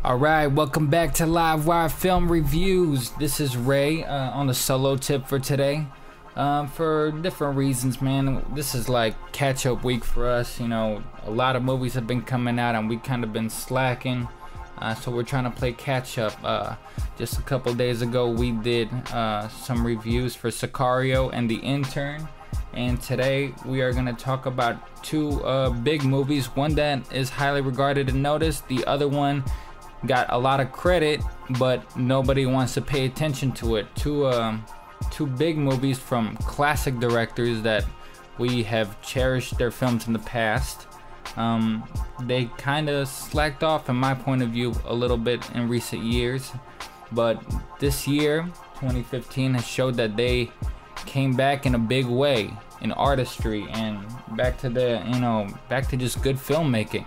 Alright, welcome back to LiveWire Film Reviews. This is Ray on the solo tip for today. For different reasons, man. This is like catch-up week for us. You know, a lot of movies have been coming out and we kind of been slacking. So we're trying to play catch-up. Just a couple days ago, we did some reviews for Sicario and The Intern. And today, we are going to talk about two big movies. One that is highly regarded and noticed. The other one got a lot of credit, but nobody wants to pay attention to it. Two big movies from classic directors that we have cherished their films in the past. They kind of slacked off, in my point of view, a little bit in recent years, but this year, 2015, has showed that they came back in a big way in artistry and back to back to just good filmmaking.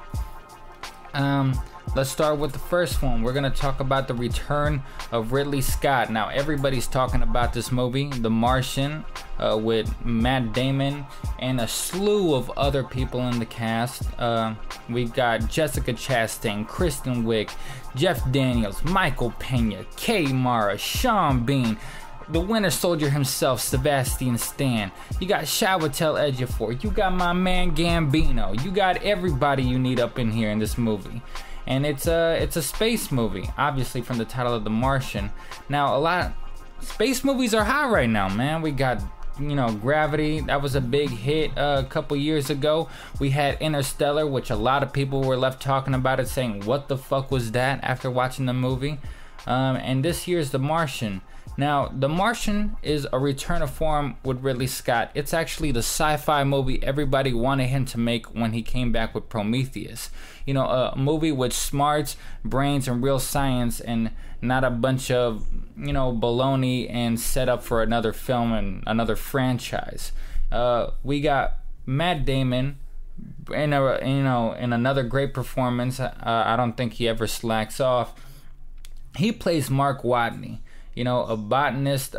Let's start with the first one. We're gonna talk about the return of Ridley Scott. Now, everybody's talking about this movie, The Martian, with Matt Damon and a slew of other people in the cast. We got Jessica Chastain, Kristen Wiig, Jeff Daniels, Michael Pena, Kay Mara, Sean Bean, the Winter Soldier himself, Sebastian Stan. You got Chiwetel Ejiofor. You got my man Gambino. You got everybody you need up in here in this movie. And it's a space movie, obviously from the title of The Martian. Now, space movies are hot right now, man. We got, Gravity. That was a big hit a couple years ago. We had Interstellar, which a lot of people were left talking about it, saying, what the fuck was that after watching the movie? And this year's The Martian. Now, The Martian is a return of form with Ridley Scott. It's actually the sci-fi movie everybody wanted him to make when he came back with Prometheus. A movie with smarts, brains, and real science, and not a bunch of, baloney and set up for another film and another franchise. We got Matt Damon in another great performance. I don't think he ever slacks off. He plays Mark Watney. A botanist,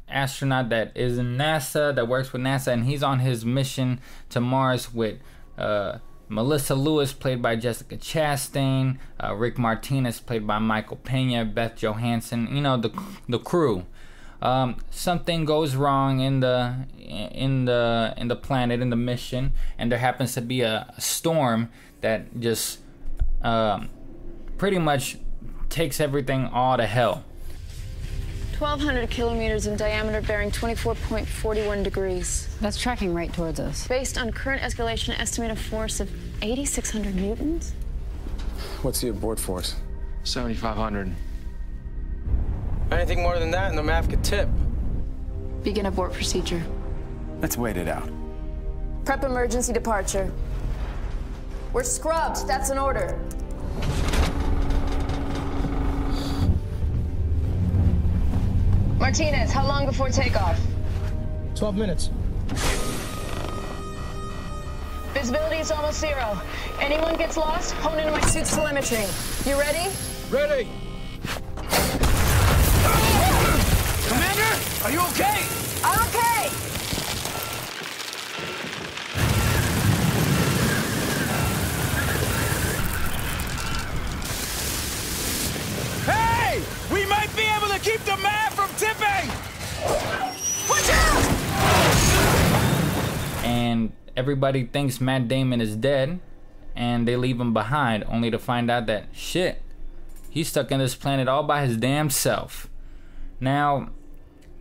astronaut that is in NASA, that works with NASA, and he's on his mission to Mars with Melissa Lewis, played by Jessica Chastain, Rick Martinez, played by Michael Pena, Beth Johansson, the crew. Something goes wrong in the planet, in the mission, and there happens to be a storm that just pretty much takes everything all to hell. 1,200 kilometers in diameter, bearing 24.41 degrees. That's tracking right towards us. Based on current escalation, estimated force of 8,600 newtons. What's the abort force? 7,500. Anything more than that and the MAF could tip. Begin abort procedure. Let's wait it out. Prep emergency departure. We're scrubbed. That's an order. Martinez, how long before takeoff? 12 minutes. Visibility is almost zero. Anyone gets lost, hone into my suit's telemetry. You ready? Ready! Commander, are you okay? I'm okay! Hey! We might be able to keep the MAF from tipping! Watch out! And everybody thinks Matt Damon is dead, and they leave him behind, only to find out that, shit, he's stuck in this planet all by his damn self. Now,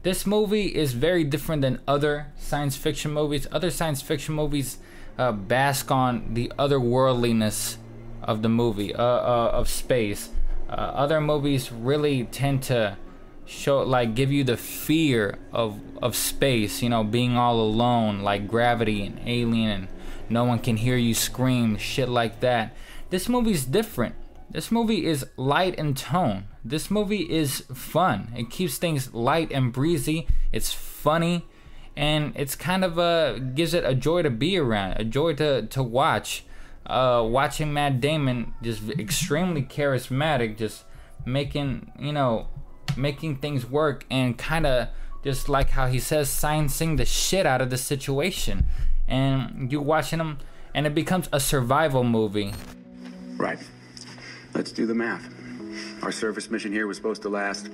this movie is very different than other science fiction movies. Other science fiction movies bask on the otherworldliness of the movie, of space. Other movies really tend to give you the fear of space, being all alone, like Gravity and Alien, and no one can hear you scream, shit like that. This movie's different. This movie is light in tone. This movie is fun. It keeps things light and breezy. It's funny, and it's kind of gives it a joy to be around, a joy to watch. Watching Matt Damon, just extremely charismatic, just making things work, and kind of just like how he says, sciencing the shit out of the situation. And you watching him, and it becomes a survival movie. Right. Let's do the math. Our service mission here was supposed to last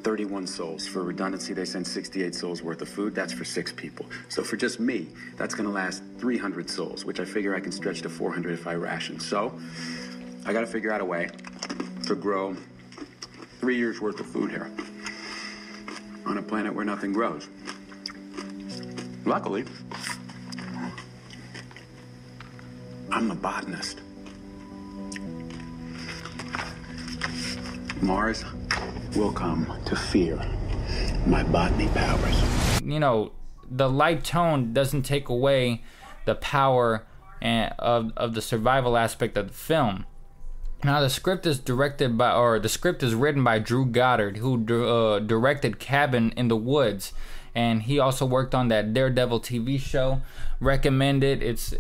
31 souls. For redundancy, they sent 68 souls worth of food. That's for 6 people. So for just me, that's gonna last 300 souls, which I figure I can stretch to 400 if I ration. So I gotta figure out a way to grow 3 years worth of food here on a planet where nothing grows. Luckily, I'm a botanist. Mars will come to fear my botany powers. You know, the light tone doesn't take away the power of the survival aspect of the film. Now, the script is written by Drew Goddard, who directed Cabin in the Woods, and he also worked on that Daredevil TV show. Recommend it. It's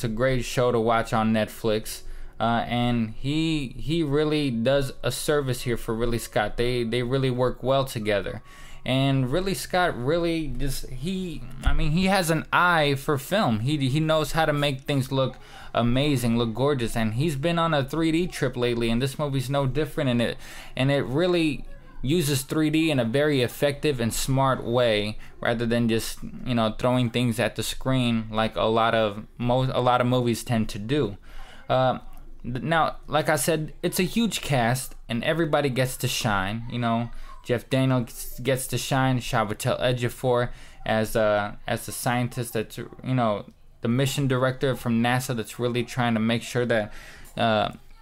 a great show to watch on Netflix. And he really does a service here for Ridley Scott. They really work well together. And Ridley Scott really he has an eye for film. He knows how to make things look amazing, look gorgeous, and he's been on a 3D trip lately, and this movie's no different in it. And it really uses 3D in a very effective and smart way, rather than just, you know, throwing things at the screen like a lot of movies tend to do. Now, like I said, it's a huge cast, and everybody gets to shine. You know, Jeff Daniels gets to shine. Chiwetel Ejiofor as the scientist that's, you know, the mission director from NASA that's really trying to make sure that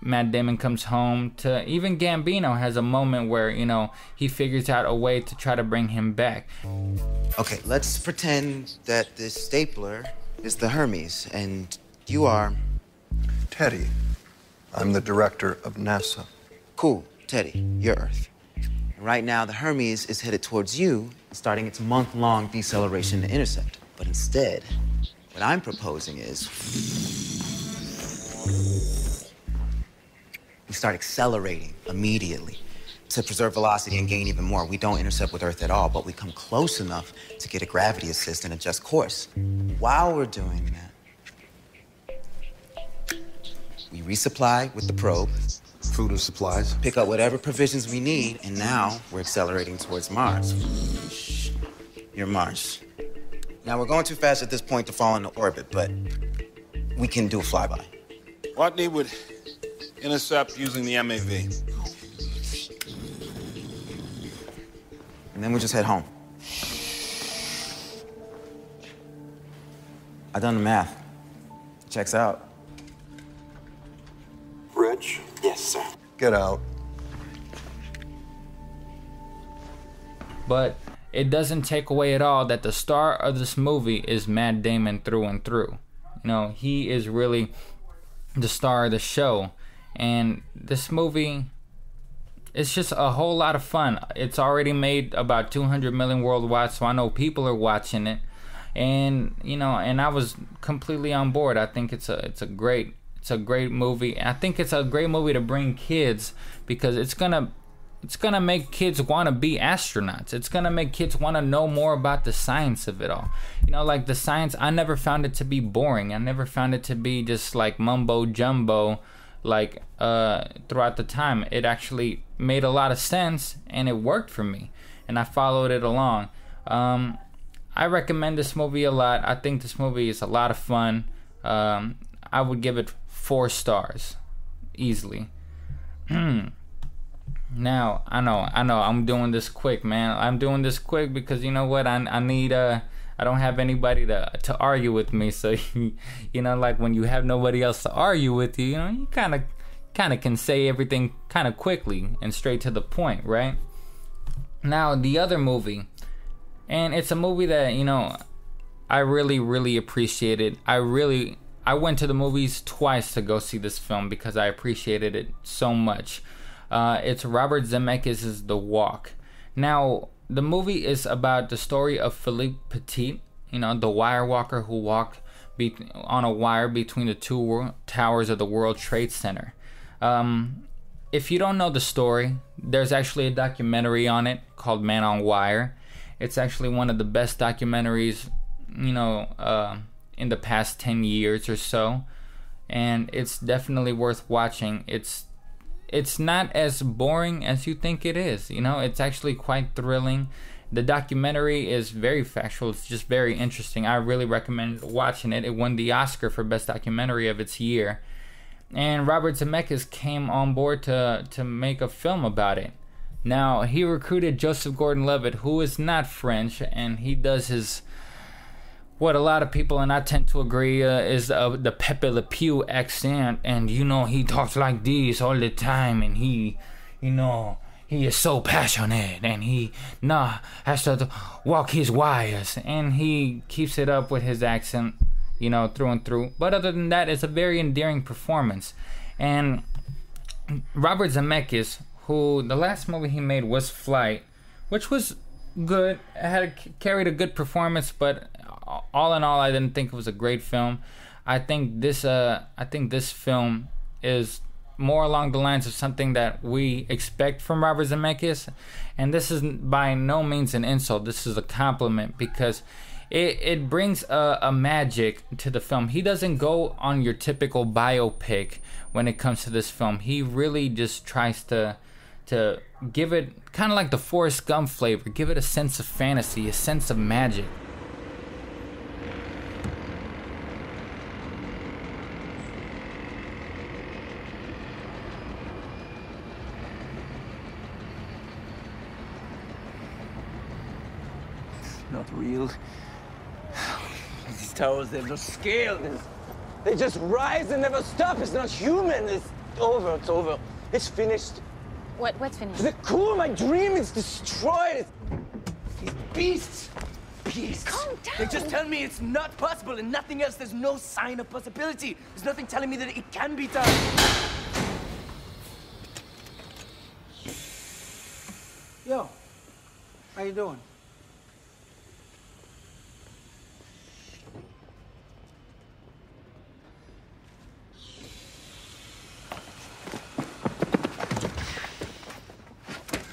Matt Damon comes home. To even Gambino has a moment where, you know, he figures out a way to try to bring him back. Okay, let's pretend that this stapler is the Hermes, and you are... Teddy. I'm the director of NASA. Cool, Teddy, you're Earth. And right now, the Hermes is headed towards you, starting its month-long deceleration to intercept. But instead, what I'm proposing is we start accelerating immediately to preserve velocity and gain even more. We don't intercept with Earth at all, but we come close enough to get a gravity assist and adjust course. While we're doing that, we resupply with the probe. Food and supplies. Pick up whatever provisions we need, and now we're accelerating towards Mars. You're Mars. Now, we're going too fast at this point to fall into orbit, but we can do a flyby. Watney would intercept using the MAV. And then we just head home. I done the math. Checks out. Rich? Yes, sir. Get out. But it doesn't take away at all that the star of this movie is Matt Damon through and through. You know, he is really the star of the show. And this movie, it's just a whole lot of fun. It's already made about 200 million worldwide, so I know people are watching it. And, you know, and I was completely on board. I think it's a great movie. I think it's a great movie to bring kids, because it's gonna make kids want to be astronauts. It's gonna make kids want to know more about the science of it all. You know, like the science, I never found it to be boring. I never found it to be just like mumbo jumbo, like throughout the time. It actually made a lot of sense, and it worked for me, and I followed it along. I recommend this movie a lot. I think this movie is a lot of fun. I would give it 4 stars easily. Now, I know I'm doing this quick, man. I'm doing this quick because, you know what, I need I don't have anybody to argue with me. So you know, like when you have nobody else to argue with you, you know, you kind of can say everything kind of quickly and straight to the point, right? Now, the other movie, and it's a movie that, you know, I really appreciated. I went to the movies twice to go see this film because I appreciated it so much. It's Robert Zemeckis' The Walk. Now, the movie is about the story of Philippe Petit, you know, the wire walker who walked on a wire between the 2 towers of the World Trade Center. If you don't know the story, there's actually a documentary on it called Man on Wire. It's actually one of the best documentaries, you know, in the past 10 years or so, and it's definitely worth watching. It's it's not as boring as you think it is. You know, it's actually quite thrilling. The documentary is very factual. It's just very interesting. I really recommend watching it. It won the Oscar for Best Documentary of its year. And Robert Zemeckis came on board to make a film about it. Now, he recruited Joseph Gordon-Levitt, who is not French, and he does his, what a lot of people, and I tend to agree, is the Pepe Le Pew accent. And, you know, he talks like this all the time, and he, you know, he is so passionate, and he has to walk his wires, and he keeps it up with his accent, you know, through and through. But other than that, it's a very endearing performance. And Robert Zemeckis, who the last movie he made was Flight, which was good, carried a good performance, but all in all, I didn't think it was a great film. I think this film is more along the lines of something that we expect from Robert Zemeckis, and this is by no means an insult. This is a compliment, because it brings a magic to the film. He doesn't go on your typical biopic when it comes to this film. He really just tries to give it kind of like the Forrest Gump flavor, give it a sense of fantasy, a sense of magic. Not real. These towers, they're just scale. They just rise and never stop. It's not human. It's over. It's over. It's finished. What's finished? The core, my dream is destroyed. These beasts. Calm down. They just tell me it's not possible and nothing else. There's no sign of possibility. There's nothing telling me that it can be done. Yo, how you doing?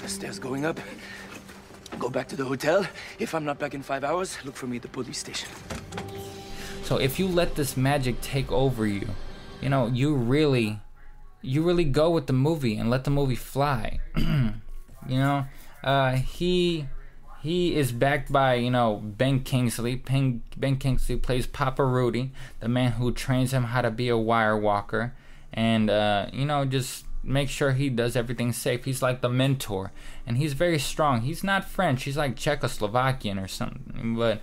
Stairs going up. Go back to the hotel. If I'm not back in 5 hours, look for me at the police station. So if you let this magic take over you, you know, you really go with the movie and let the movie fly. You know, he is backed by, you know, Ben Kingsley. Ben Kingsley plays Papa Rudy, the man who trains him how to be a wire walker, and you know, just make sure he does everything safe. He's like the mentor, and he's very strong. He's not French. He's like Czechoslovakian or something. But,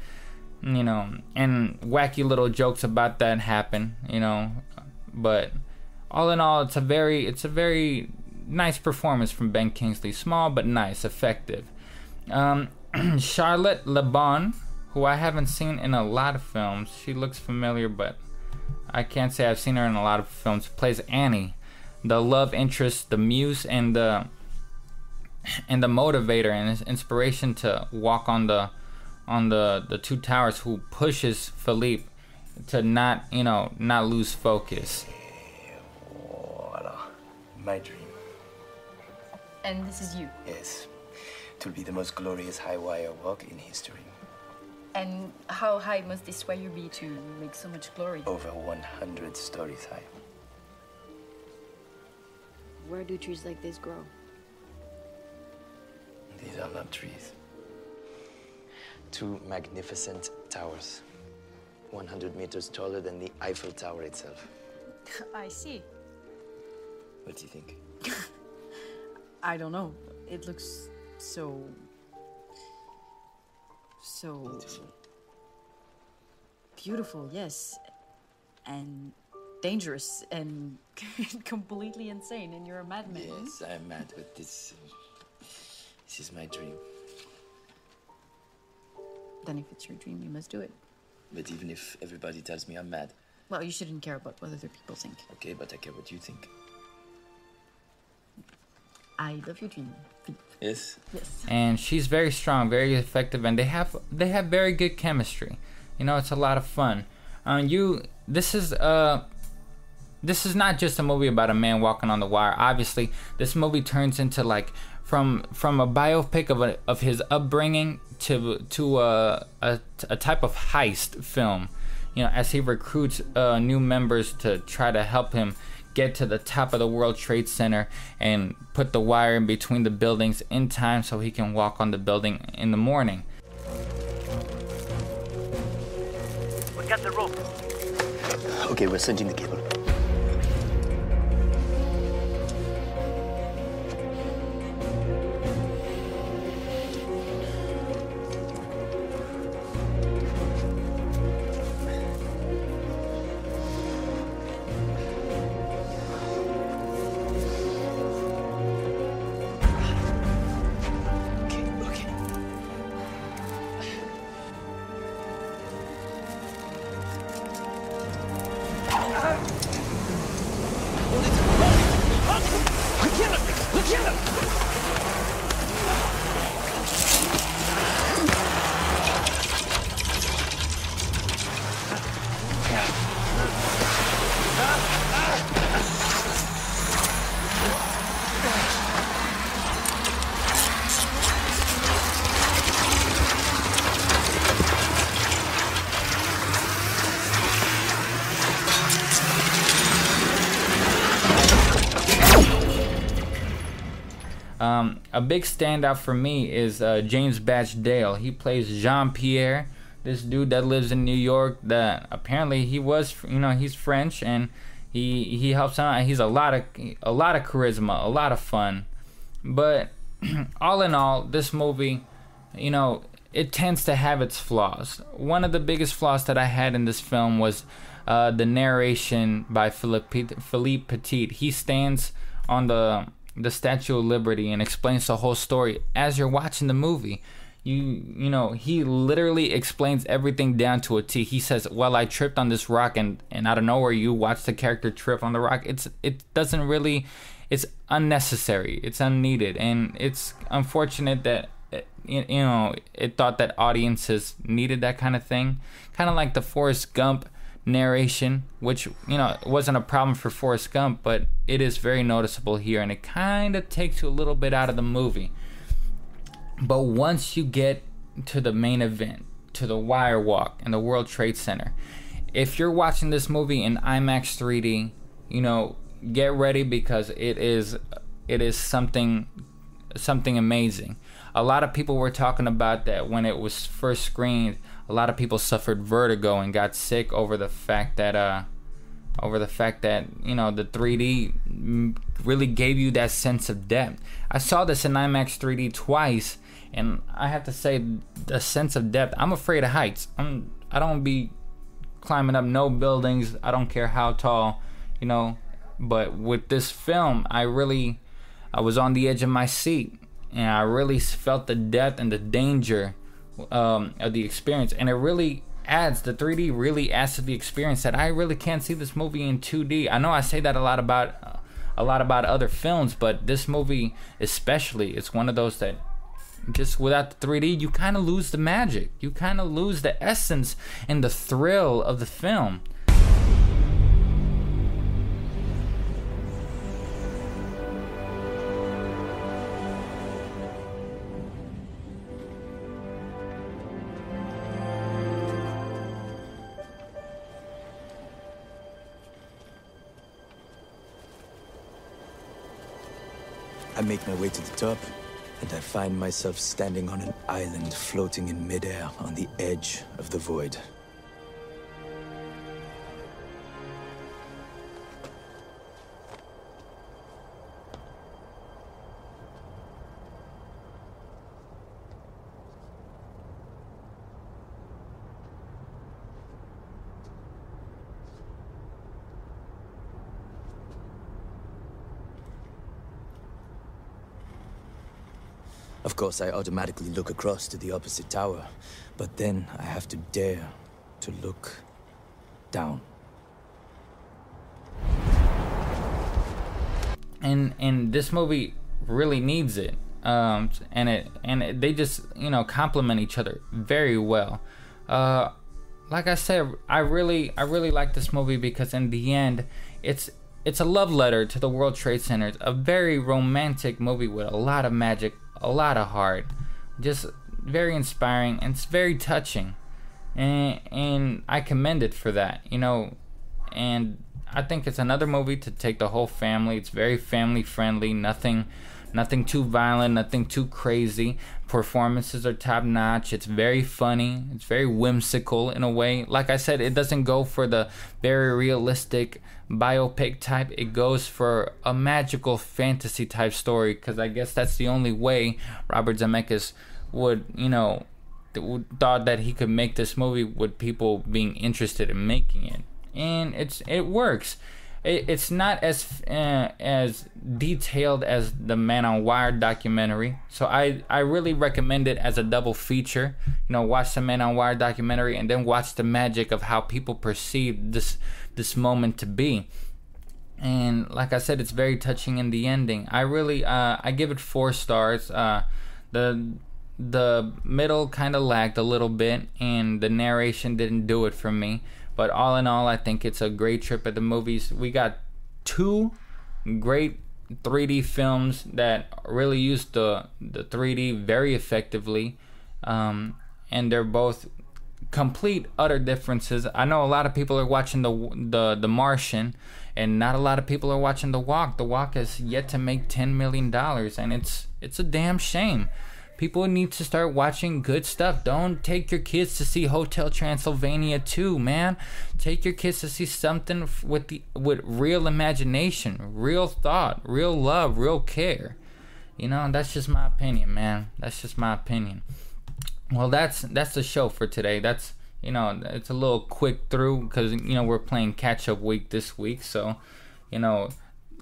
you know, and wacky little jokes about that happen, you know. But all in all, it's a very nice performance from Ben Kingsley. Small but nice, effective. Charlotte Le Bon, who I haven't seen in a lot of films. She looks familiar, but I can't say I've seen her in a lot of films. Plays Annie, the love interest, the muse, and the motivator and his inspiration to walk on the two towers, who pushes Philippe to not lose focus. Voila. My dream. And this is you? Yes. It will be the most glorious high wire walk in history. And how high must this wire be to make so much glory? Over 100 stories high. Where do trees like this grow? These are not trees. Two magnificent towers. 100 meters taller than the Eiffel Tower itself. I see. What do you think? I don't know. It looks so beautiful, yes. And dangerous and completely insane, and you're a madman. Yes, I'm mad, but this is my dream. Then if it's your dream, you must do it. But even if everybody tells me I'm mad... Well, you shouldn't care about what other people think. Okay, but I care what you think. I love your dream. Yes? Yes. And she's very strong, very effective, and they have very good chemistry. You know, it's a lot of fun. This is not just a movie about a man walking on the wire. Obviously, this movie turns into, like, from a biopic of his upbringing to a type of heist film. You know, as he recruits new members to try to help him get to the top of the World Trade Center and put the wire in between the buildings in time so he can walk on the building in the morning. We got the rope. Okay, we're sending the cable. A big standout for me is James Badge Dale. He plays Jean-Pierre, this dude that lives in New York. That apparently he was, he's French, and he helps out. He's a lot of charisma, a lot of fun. But all in all, this movie, it tends to have its flaws. One of the biggest flaws that I had in this film was the narration by Philippe Petit. He stands on the Statue of Liberty and explains the whole story as you're watching the movie. He literally explains everything down to a T. He says, well, I tripped on this rock, and out of nowhere you watch the character trip on the rock. It doesn't really, it's unnecessary, it's unneeded, and it's unfortunate that it thought that audiences needed that kind of thing. Kind of like the Forrest Gump narration, which wasn't a problem for Forrest Gump, but it is very noticeable here, and it kind of takes you a little bit out of the movie. But once you get to the main event, to the wire walk and the World Trade Center, if you're watching this movie in IMAX 3D, get ready, because it is something amazing. A lot of people were talking about that when it was first screened. A lot of people suffered vertigo and got sick over the fact that the 3D really gave you that sense of depth. I saw this in IMAX 3D twice, and I have to say, the sense of depth. I'm afraid of heights. I don't be climbing up no buildings. I don't care how tall, But with this film, I was on the edge of my seat, and I really felt the depth and the danger of the experience, and it really adds, the 3D really adds to the experience, that I really can't see this movie in 2D. I know I say that a lot about other films, but this movie especially, it's one of those that just without the 3D, you kind of lose the magic, you kind of lose the essence and the thrill of the film. I make my way to the top, and I find myself standing on an island floating in midair on the edge of the void. Of course, I automatically look across to the opposite tower, but then I have to dare to look down. And this movie really needs it, and they just complement each other very well. Like I said, I really like this movie because in the end, it's a love letter to the World Trade Center. It's a very romantic movie with a lot of magic, a lot of heart, just very inspiring, and it's very touching, and I commend it for that, and I think it's another movie to take the whole family. It's very family friendly. Nothing too violent, nothing too crazy. Performances are top notch. It's very funny. It's very whimsical in a way. Like I said, it doesn't go for the very realistic biopic type. It goes for a magical fantasy type story, because I guess that's the only way Robert Zemeckis would, thought that he could make this movie with people being interested in making it. And it works. It's not as detailed as the Man on Wire documentary, so I really recommend it as a double feature. Watch the Man on Wire documentary and then watch the magic of how people perceive this moment to be. And like I said, it's very touching in the ending. I give it 4 stars. The middle kind of lagged a little bit, and the narration didn't do it for me. But all in all, I think it's a great trip at the movies. We got 2 great 3D films that really used the 3D very effectively. And they're both complete, utter differences. I know a lot of people are watching the Martian, and not a lot of people are watching The Walk. The Walk has yet to make $10 million, and it's a damn shame. People need to start watching good stuff. Don't take your kids to see Hotel Transylvania 2, man. Take your kids to see something with real imagination, real thought, real love, real care. That's just my opinion, man. That's just my opinion. Well, that's the show for today. That's, it's a little quick through because, we're playing catch-up week this week. So,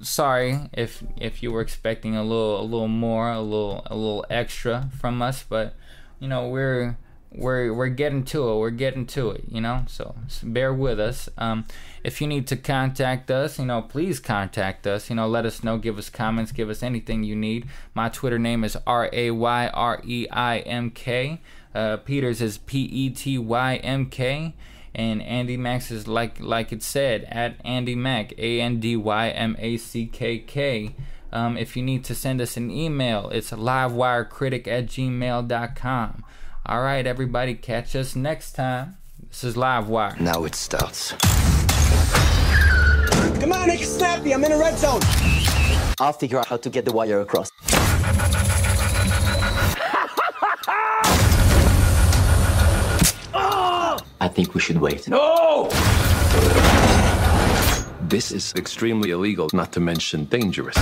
sorry if you were expecting a little more, a little extra from us, but we're getting to it. We're getting to it, so bear with us. If you need to contact us, please contact us. Let us know, give us comments, give us anything you need. My Twitter name is RAYREIMK. Peter's is PETYMK. And Andy Max is like it said, at Andy Mack, ANDYMACKK. If you need to send us an email, it's livewirecritic@gmail.com. All right, everybody, catch us next time. This is LiveWire. Now it starts. Come on, make it snappy. I'm in a red zone. I'll figure out how to get the wire across. I think we should wait. No! This is extremely illegal, not to mention dangerous.